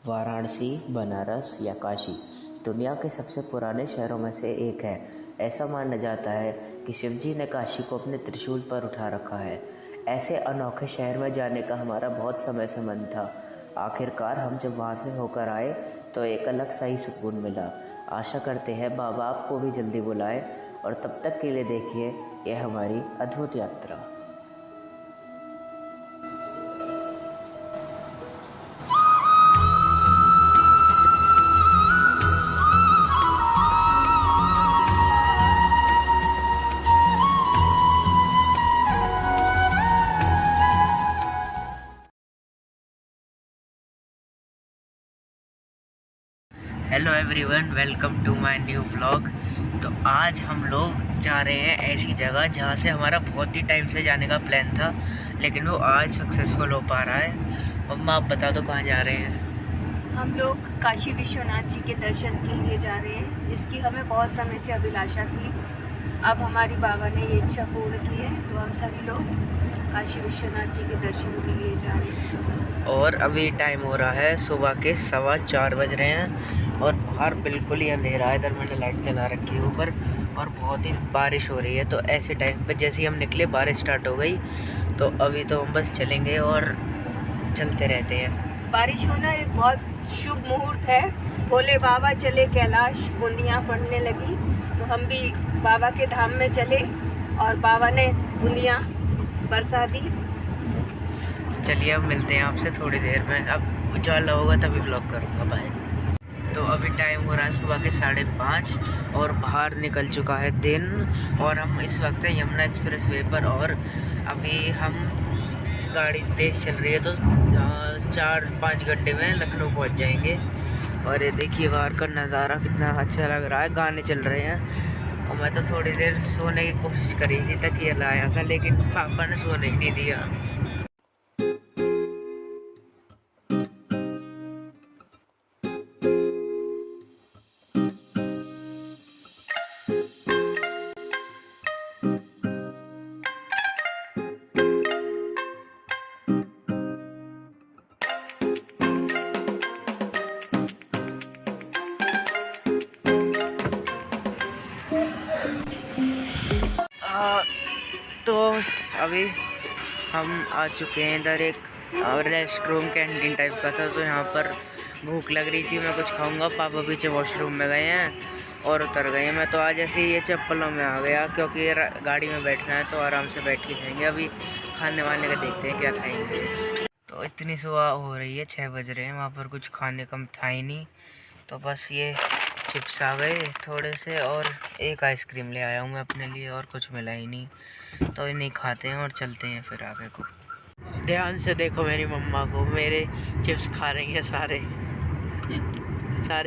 वाराणसी, बनारस या काशी दुनिया के सबसे पुराने शहरों में से एक है। ऐसा माना जाता है कि शिवजी ने काशी को अपने त्रिशूल पर उठा रखा है। ऐसे अनोखे शहर में जाने का हमारा बहुत समय से मन था। आखिरकार हम जब वहाँ से होकर आए तो एक अलग सा ही सुकून मिला। आशा करते हैं बाबा आपको भी जल्दी बुलाए और तब तक के लिए देखिए यह हमारी अद्भुत यात्रा। Hello everyone, welcome to my new vlog. तो आज हम लोग जा रहे हैं ऐसी जगह जहां से हमारा बहुत ही टाइम से जाने का प्लान था, लेकिन वो आज सक्सेसफुल हो पा रहा है। मम्मा आप बता दो कहाँ जा रहे हैं? हम लोग काशी विश्वनाथ जी के दर्शन के लिए जा रहे हैं, जिसकी हमें बहुत समय से अभिलाषा थी। अब हमारी बाबा ने ये इच्छा पूर्ण की है, तो हम सभी लोग काशी विश्वनाथ जी के दर्शन के लिए जा रहे हैं। और अभी टाइम हो रहा है सुबह के 4:15 बज रहे हैं और बाहर बिल्कुल ही अंधेरा है। इधर मैंने लाइट जला रखी है ऊपर और बहुत ही बारिश हो रही है। तो ऐसे टाइम पे जैसे ही हम निकले बारिश स्टार्ट हो गई। तो अभी तो हम बस चलेंगे और चलते रहते हैं। बारिश होना एक बहुत शुभ मुहूर्त है। भोले बाबा चले कैलाश, बूंदियाँ पड़ने लगी, तो हम भी बाबा के धाम में चले और बाबा ने बूंदियाँ बरसा दी। चलिए अब मिलते हैं आपसे थोड़ी देर में। अब उजाला होगा तभी ब्लॉग करूँगा। बाय। तो अभी टाइम हो रहा है सुबह के 5:30 और बाहर निकल चुका है दिन और हम इस वक्त हैं यमुना एक्सप्रेस वे पर। और अभी हम गाड़ी तेज़ चल रही है तो 4-5 घंटे में लखनऊ पहुंच जाएंगे। और ये देखिए बाहर का नज़ारा कितना अच्छा लग रहा है, गाने चल रहे हैं। और मैं तो थोड़ी देर सोने की कोशिश करी थी तकिया लाया था, लेकिन पापा ने सोने ही नहीं दिया। तो अभी हम आ चुके हैं इधर। एक रेस्ट रूम कैंटीन टाइप का था, तो यहाँ पर भूख लग रही थी, मैं कुछ खाऊंगा। पापा पीछे वॉशरूम में गए हैं और उतर गए हैं। मैं तो आज ऐसे ही ये चप्पलों में आ गया, क्योंकि गाड़ी में बैठना है तो आराम से बैठ के खाएंगे। अभी खाने वाने का देखते हैं क्या खाएंगे। तो इतनी सुबह हो रही है, 6 बज रहे हैं। वहाँ पर कुछ खाने का था ही नहीं, तो बस ये चिप्स आ गए थोड़े से और एक आइसक्रीम ले आया हूँ मैं अपने लिए, और कुछ मिला ही नहीं। तो इन्हीं खाते हैं और चलते हैं फिर आगे को। ध्यान से देखो मेरी मम्मा को, मेरे चिप्स खा रही है सारे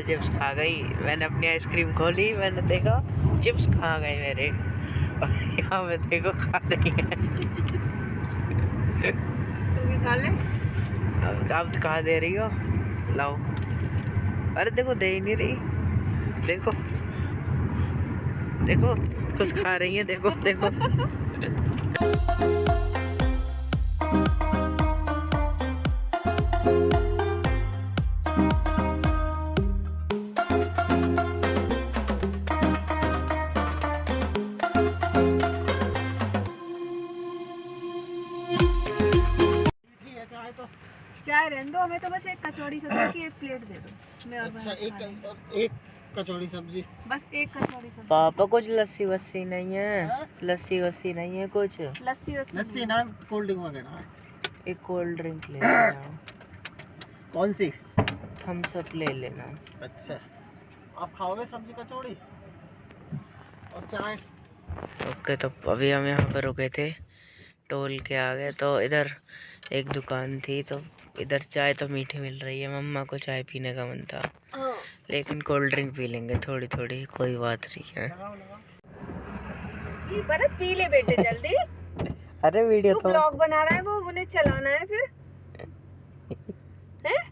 चिप्स खा गई। मैंने अपनी आइसक्रीम खोली, मैंने देखा चिप्स कहाँ गए मेरे, और यहाँ पे देखो खा रही है। तू भी खा ले। अब कहाँ दे रही हो? लाओ। अरे देखो दे ही नहीं रही, देखो देखो कुछ खा रही है, देखो देखो। चाय रहने दो, हमें तो बस एक कचौड़ी सब्जी की एक प्लेट दे दो। मैं और अच्छा, बना एक कचौड़ी सब्जी, बस एक कचौड़ी सब्जी। पापा कुछ लस्सी वस्सी नहीं है? लस्सी वस्सी नहीं है कुछ? लस्सी ना कोल्ड ड्रिंक वगैरह। एक कोल्ड ड्रिंक ले लेना। कौन सी? थम्स अप ले लेना। अच्छा, आप खाओगे सब्जी कचौड़ी और चाय? ओके। तो अभी हम यहाँ पर रुके थे, टोल के आ गए। तो इधर एक दुकान थी, तो इधर चाय तो मीठी मिल रही है। मम्मा को चाय पीने का मन था, लेकिन कोल्ड ड्रिंक पी लेंगे थोड़ी थोड़ी, कोई बात नहीं है। ये बरत पी ले बेटे जल्दी। अरे वीडियो तू तो ब्लॉग बना रहा है, वो उन्हें चलाना है फिर हैं?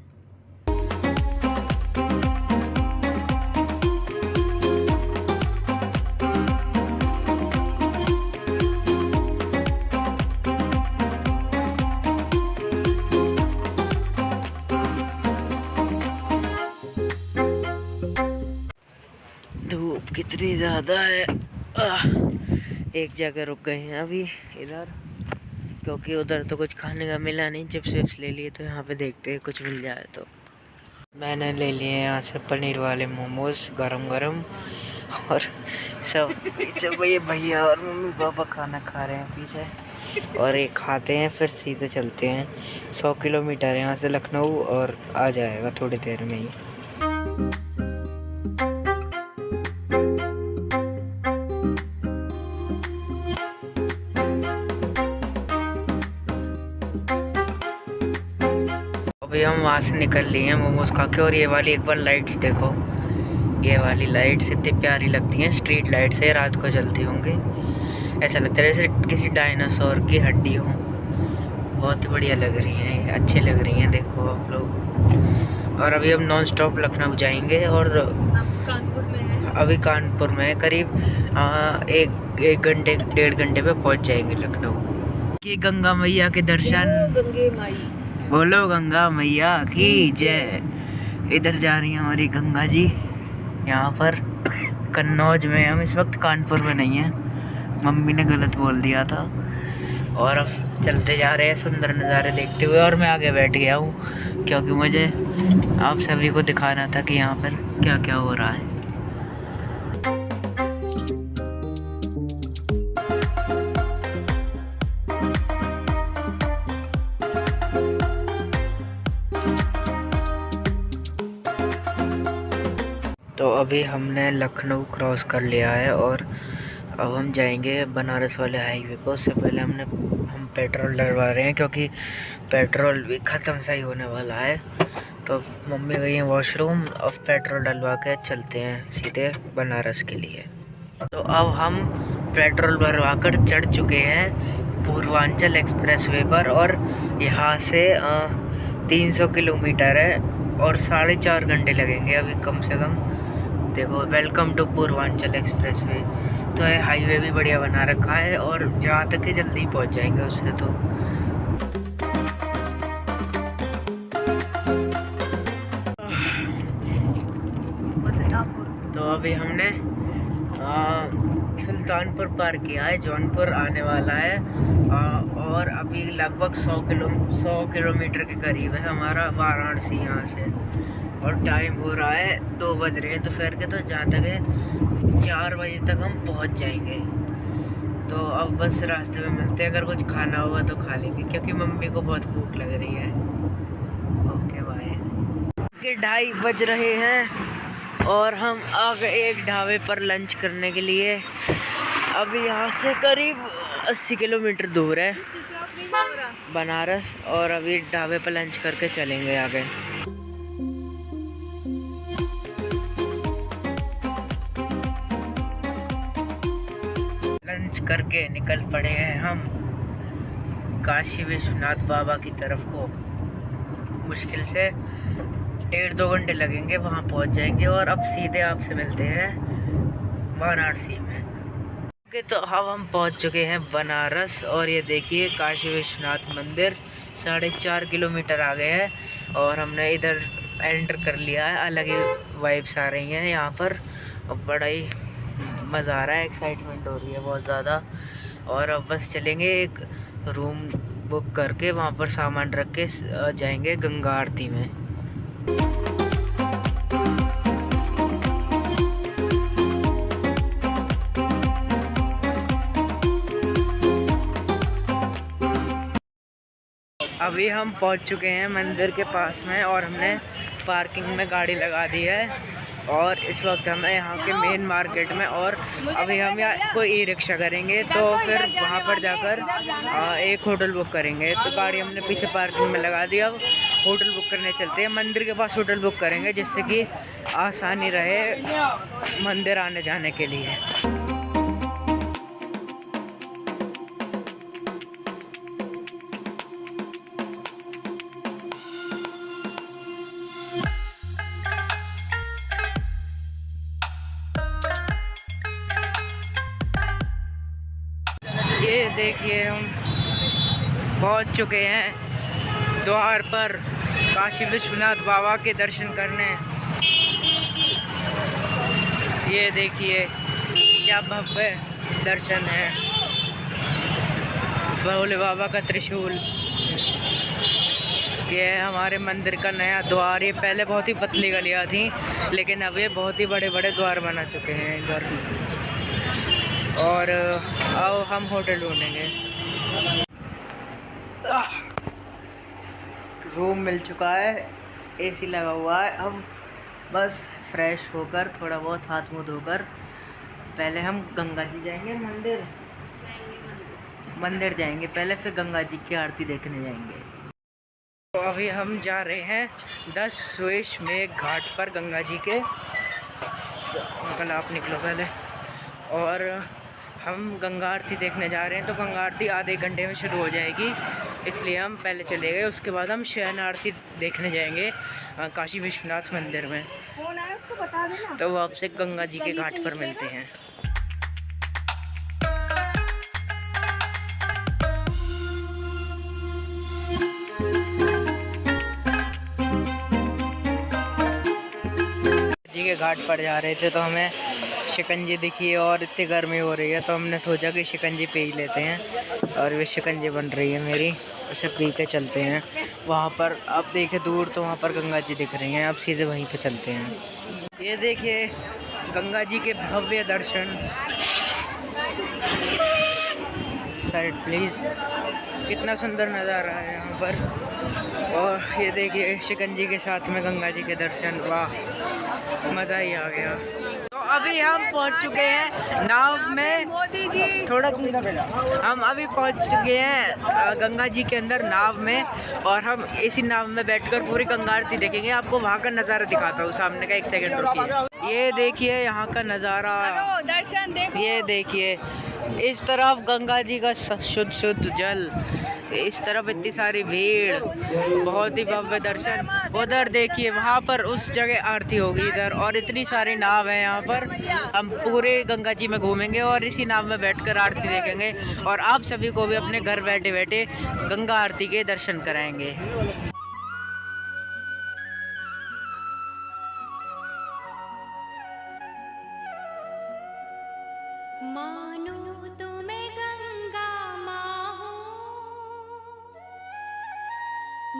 इतनी ज़्यादा है। एक जगह रुक गए हैं अभी इधर, क्योंकि उधर तो कुछ खाने का मिला नहीं। चिप्स विप्स ले लिए, तो यहाँ पे देखते हैं कुछ मिल जाए तो। मैंने ले लिए यहाँ से पनीर वाले मोमोज गरम गरम, और सब पीछे ये भैया और मम्मी पापा खाना खा रहे हैं पीछे, और एक खाते हैं फिर सीधे चलते हैं। 100 किलोमीटर है यहाँ से लखनऊ, और आ जाएगा थोड़ी देर में ही। अभी हम वहाँ से निकल लिए हैं मोमोज खा के। और ये वाली एक बार लाइट्स देखो, ये वाली लाइट्स इतनी प्यारी लगती हैं। स्ट्रीट लाइट से रात को जलती होंगी, ऐसा लगता है जैसे किसी डायनासोर की हड्डी हो। बहुत ही बढ़िया लग रही हैं, अच्छी लग रही हैं, देखो आप लोग। और अभी हम नॉन स्टॉप लखनऊ जाएंगे, और कानपुर में है। अभी कानपुर में है, करीब एक घंटे 1.5 घंटे पे पहुंच जाएंगे लखनऊ। कि गंगा मैया के दर्शन, गंगे माई बोलो गंगा मैया की जय। इधर जा रही है हमारी गंगा जी। यहाँ पर कन्नौज में, हम इस वक्त कानपुर में नहीं है, मम्मी ने गलत बोल दिया था। और अब चलते जा रहे हैं सुंदर नज़ारे देखते हुए। और मैं आगे बैठ गया हूँ, क्योंकि मुझे आप सभी को दिखाना था कि यहाँ पर क्या क्या हो रहा है। तो अभी हमने लखनऊ क्रॉस कर लिया है, और अब हम जाएंगे बनारस वाले हाईवे पर। उससे पहले हम पेट्रोल डलवा रहे हैं, क्योंकि पेट्रोल भी ख़त्म सा ही होने वाला है। तो मम्मी गई हैं वॉशरूम, अब पेट्रोल डलवा के चलते हैं सीधे बनारस के लिए। तो अब हम पेट्रोल भरवा कर चढ़ चुके हैं पूर्वांचल एक्सप्रेसवे पर, और यहाँ से 300 किलोमीटर है, और 4.5 घंटे लगेंगे अभी कम से कम। देखो, वेलकम टू पूर्वांचल एक्सप्रेसवे। तो है, हाईवे भी बढ़िया बना रखा है, और जहाँ तक कि जल्दी पहुँच जाएंगे उससे। तो अभी हमने सुल्तानपुर पार किया है, जौनपुर आने वाला है, और अभी लगभग 100 किलोमीटर के करीब है हमारा वाराणसी यहाँ से। और टाइम हो रहा है 2 बज रहे हैं दोपहर के, तो जहाँ तक है 4 बजे तक हम पहुँच जाएंगे। तो अब बस रास्ते में मिलते हैं, अगर कुछ खाना होगा तो खा लेंगे, क्योंकि मम्मी को बहुत भूख लग रही है। Okay bye. 2:30 बज रहे हैं, और हम आ गए एक ढाबे पर लंच करने के लिए। अभी यहाँ से करीब 80 किलोमीटर दूर है बनारस, और अभी ढाबे पर लंच करके चलेंगे आगे। लंच करके निकल पड़े हैं हम काशी विश्वनाथ बाबा की तरफ को। मुश्किल से 1.5-2 घंटे लगेंगे, वहाँ पहुँच जाएंगे। और अब सीधे आपसे मिलते हैं वाराणसी में। ओके, तो अब हम पहुँच चुके हैं बनारस, और ये देखिए काशी विश्वनाथ मंदिर 4.5 किलोमीटर आ गए है, और हमने इधर एंटर कर लिया है। अलग ही वाइब्स आ रही हैं यहाँ पर, और बड़ा ही मज़ा आ रहा है, एक्साइटमेंट हो रही है बहुत ज़्यादा। और अब बस चलेंगे, एक रूम बुक करके वहाँ पर सामान रख के जाएंगे गंगा आरती में। अभी हम पहुंच चुके हैं मंदिर के पास में, और हमने पार्किंग में गाड़ी लगा दी है। और इस वक्त हम यहाँ के मेन मार्केट में, और अभी हम यहाँ कोई ई रिक्शा करेंगे, तो फिर वहाँ पर जाकर एक होटल बुक करेंगे। तो गाड़ी हमने पीछे पार्किंग में लगा दी, अब होटल बुक करने चलते हैं। मंदिर के पास होटल बुक करेंगे, जिससे कि आसानी रहे मंदिर आने जाने के लिए। ये देखिए, हम पहुंच चुके हैं द्वार पर काशी विश्वनाथ बाबा के दर्शन करने। ये देखिए क्या भव्य दर्शन है, भोले बाबा का त्रिशूल। ये है हमारे मंदिर का नया द्वार। ये पहले बहुत ही पतली गलियाँ थी, लेकिन अब ये बहुत ही बड़े बड़े द्वार बना चुके हैं इधर। और आओ हम होटल ढूंढेंगे। रूम मिल चुका है, एसी लगा हुआ है। हम बस फ्रेश होकर थोड़ा बहुत हाथ मुँह धोकर पहले हम गंगा जी जाएंगे, मंदिर जाएंगे पहले, फिर गंगा जी की आरती देखने जाएंगे। तो अभी हम जा रहे हैं 10 स्वेश मेघ घाट पर गंगा जी के। अंकल आप निकलो पहले। और हम गंगा आरती देखने जा रहे हैं, तो गंगा आरती आधे घंटे में शुरू हो जाएगी, इसलिए हम पहले चले गए। उसके बाद हम शयन आरती देखने जाएंगे काशी विश्वनाथ मंदिर में। कौन आया उसको बता देना। तो वो आपसे गंगा जी के घाट पर मिलते हैं। जी के घाट पर जा रहे थे तो हमें शिकंजी दिखी और इतनी गर्मी हो रही है, तो हमने सोचा कि शिकंजी पी ही लेते हैं। और वे शिकंजी बन रही है मेरी, उसे पी के चलते हैं। वहाँ पर आप देखें दूर तो वहाँ पर गंगा जी दिख रही हैं, अब सीधे वहीं पे चलते हैं। ये देखिए गंगा जी के भव्य दर्शन। साइड प्लीज़, कितना सुंदर नज़ारा है यहाँ पर। और ये देखिए शिकंजी के साथ में गंगा जी के दर्शन, वाह मज़ा ही आ गया। तो अभी हम पहुँच चुके हैं नाव में। मोदी जी थोड़ा हम अभी पहुँच चुके हैं गंगा जी के अंदर नाव में, और हम इसी नाव में बैठकर पूरी गंगा आरती देखेंगे। आपको वहाँ का नज़ारा दिखाता हूँ, सामने का 1 सेकंड रुकिए। ये देखिए यहाँ का नज़ारा, दर्शन देखो। ये देखिए इस तरफ गंगा जी का शुद्ध शुद्ध जल, इस तरफ इतनी सारी भीड़, बहुत ही भव्य दर्शन। उधर देखिए वहाँ पर उस जगह आरती होगी इधर, और इतनी सारी नाव है यहाँ पर। हम पूरे गंगा जी में घूमेंगे और इसी नाव में बैठकर आरती देखेंगे, और आप सभी को भी अपने घर बैठे बैठे गंगा आरती के दर्शन कराएंगे। मानो तो मैं गंगा माँ हूँ,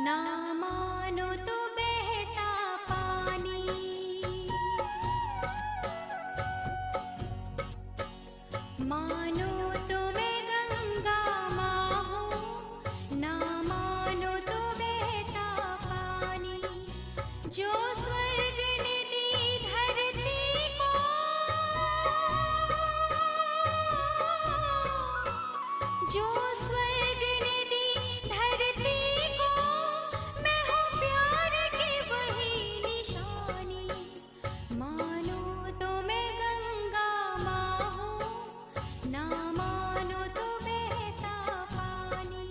ना मानो तो बहता पानी। मानो तो मैं गंगा माँ हूँ, ना मानो तो बहता पानी। जो स्वर्ग ने दी धरती को, जो स्वर्ग ने दी धरती को, मैं हूँ प्यार की वही निशानी। मानो तो मैं गंगा माँ हूँ, ना मानो तो बहता पानी।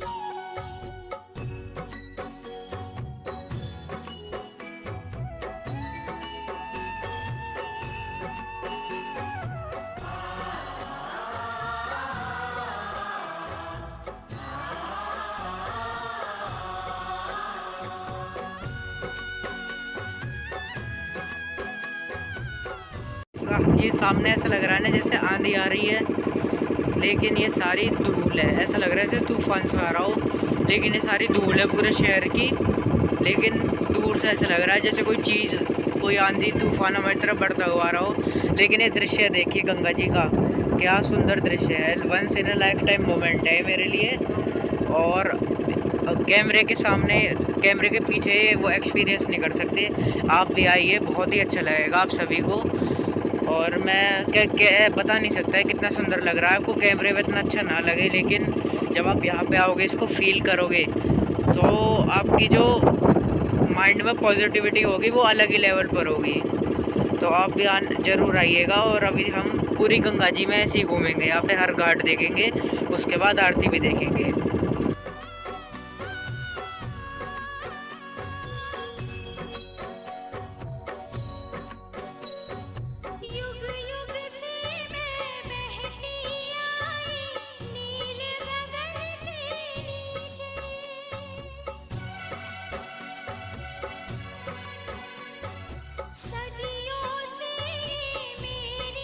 ये सामने ऐसा लग रहा है ना जैसे आंधी आ रही है, लेकिन ये सारी धूल है। ऐसा लग रहा है जैसे तूफान से आ रहा हो, लेकिन ये सारी धूल है पूरे शहर की। लेकिन दूर से ऐसा लग रहा है जैसे कोई चीज़, कोई आंधी तूफान हमारी तरफ बढ़ता हुआ आ रहा हो। लेकिन ये दृश्य देखिए गंगा जी का, क्या सुंदर दृश्य है। Once in a lifetime moment है मेरे लिए। और कैमरे के सामने, कैमरे के पीछे वो एक्सपीरियंस नहीं कर सकते। आप भी आइए, बहुत ही अच्छा लगेगा आप सभी को। और मैं क्या बता नहीं सकता है कितना सुंदर लग रहा है। आपको कैमरे में इतना अच्छा ना लगे, लेकिन जब आप यहाँ पे आओगे, इसको फील करोगे, तो आपकी जो माइंड में पॉजिटिविटी होगी वो अलग ही लेवल पर होगी। तो आप भी ज़रूर आइएगा। और अभी हम पूरी गंगा जी में ऐसे ही घूमेंगे, यहाँ पे हर घाट देखेंगे, उसके बाद आरती भी देखेंगे। युग युग से मैं बहती आई नील गगन के नीचे। सदियों से मेरी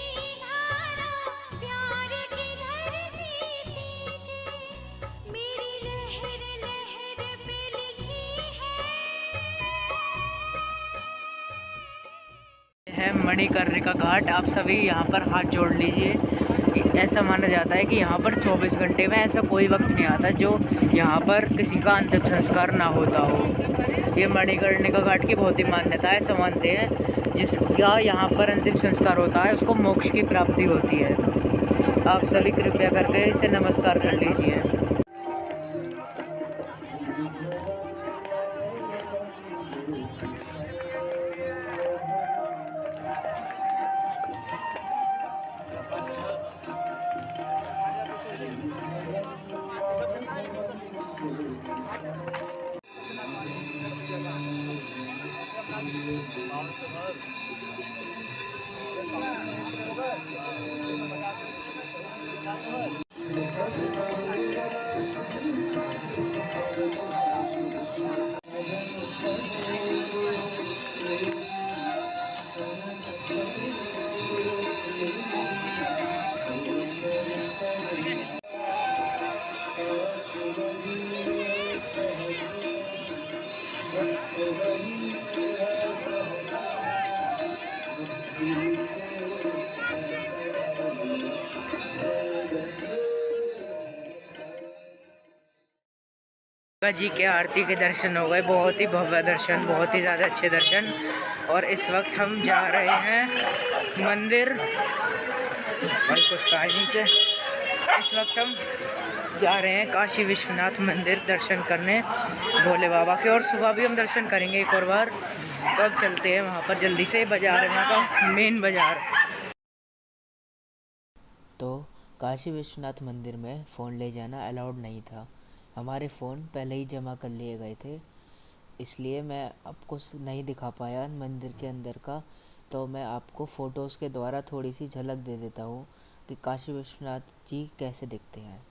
मणिकर्णिका घाट। आप सभी यहाँ पर हाथ जोड़ लीजिए। ऐसा माना जाता है कि यहाँ पर 24 घंटे में ऐसा कोई वक्त नहीं आता जो यहाँ पर किसी का अंतिम संस्कार ना होता हो। ये मणिकर्णिका घाट की बहुत ही मान्यता है। ऐसा मानते हैं जिसका यहाँ पर अंतिम संस्कार होता है उसको मोक्ष की प्राप्ति होती है। आप सभी कृपया करके इसे नमस्कार कर लीजिए। गंगा जी के आरती के दर्शन हो गए। बहुत ही भव्य दर्शन, बहुत ही ज़्यादा अच्छे दर्शन। और इस वक्त हम जा रहे हैं मंदिर भाई कुछ नीचे। इस वक्त हम जा रहे हैं काशी विश्वनाथ मंदिर दर्शन करने भोले बाबा के। और सुबह भी हम दर्शन करेंगे एक और बार। तो अब चलते हैं वहाँ पर जल्दी से। बाज़ार है वहाँ का मेन बाज़ार। तो काशी विश्वनाथ मंदिर में फ़ोन ले जाना अलाउड नहीं था। हमारे फ़ोन पहले ही जमा कर लिए गए थे, इसलिए मैं आपको नहीं दिखा पाया मंदिर के अंदर का। तो मैं आपको फ़ोटोज़ के द्वारा थोड़ी सी झलक दे देता हूँ कि काशी विश्वनाथ जी कैसे दिखते हैं।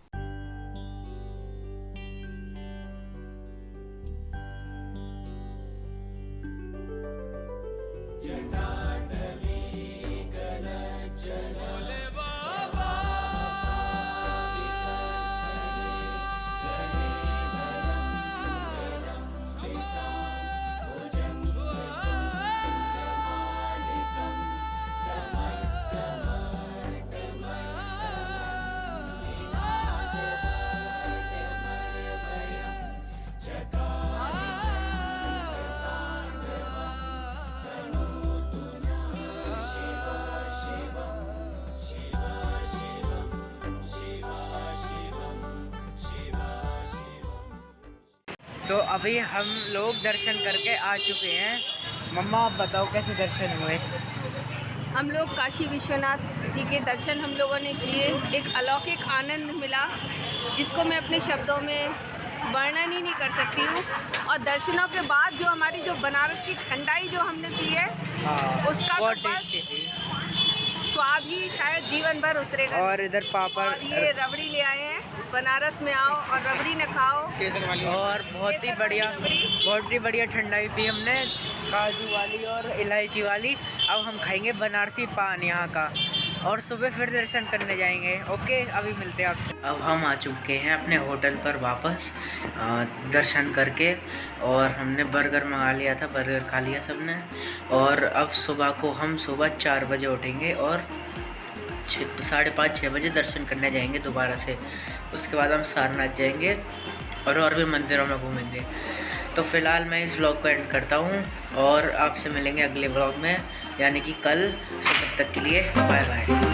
तो अभी हम लोग दर्शन करके आ चुके हैं। मम्मा आप बताओ कैसे दर्शन हुए? हम लोग काशी विश्वनाथ जी के दर्शन हम लोगों ने किए। एक अलौकिक आनंद मिला जिसको मैं अपने शब्दों में वर्णन ही नहीं कर सकती हूँ। और दर्शनों के बाद जो हमारी जो बनारस की ठंडाई जो हमने पी है उसका बहुत तो बस टेस्टी थी। स्वाद ही शायद जीवन भर उतरेगा। और इधर पापड़ और ये रबड़ी ले आए हैं। बनारस में आओ और रबड़ी न खाओ। और बहुत ही बढ़िया ठंडाई पी हमने, काजू वाली और इलायची वाली। अब हम खाएंगे बनारसी पान यहाँ का और सुबह फिर दर्शन करने जाएंगे। ओके, अभी मिलते हैं आपसे। अब हम आ चुके हैं अपने होटल पर वापस दर्शन करके। और हमने बर्गर मंगा लिया था, बर्गर खा लिया सबने। और अब सुबह को हम सुबह 4 बजे उठेंगे और 5:30-6 बजे दर्शन करने जाएंगे दोबारा से। उसके बाद हम सारनाथ जाएंगे और भी मंदिरों में घूमेंगे। तो फ़िलहाल मैं इस व्लॉग को एंड करता हूँ और आपसे मिलेंगे अगले व्लॉग में, यानी कि कल। तब तक के लिए बाय बाय।